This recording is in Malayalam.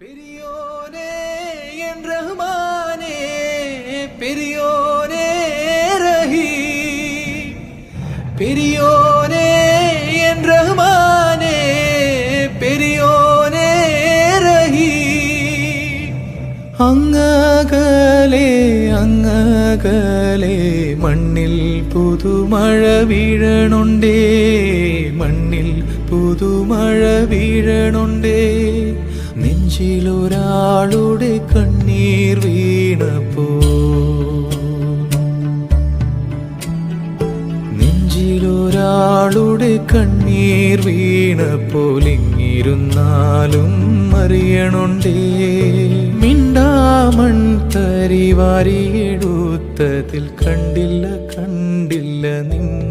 பெரியோனே என் ரஹ்மானே, பெரியோனே ரஹீம், பெரியோனே என் ரஹ்மானே, பெரியோனே ரஹீம். അങ്ങകലെ അങ്ങകലെ മണ്ണിൽ പുതുമഴ വീഴണുണ്ടേ, മണ്ണിൽ പുതുമഴ വീഴണുണ്ടേ. നെഞ്ചിലൊരാളുടെ കണ്ണീർ വീണപ്പോ, നെഞ്ചിലൊരാളുടെ കണ്ണീർ വീണപ്പോൾ ഇങ്ങിരുന്നാലും അറിയണുണ്ടേ. മിണ്ടാമൺ തരി വാരിയെടുത്തതിൽ കണ്ടില്ല കണ്ടില്ല നിൻ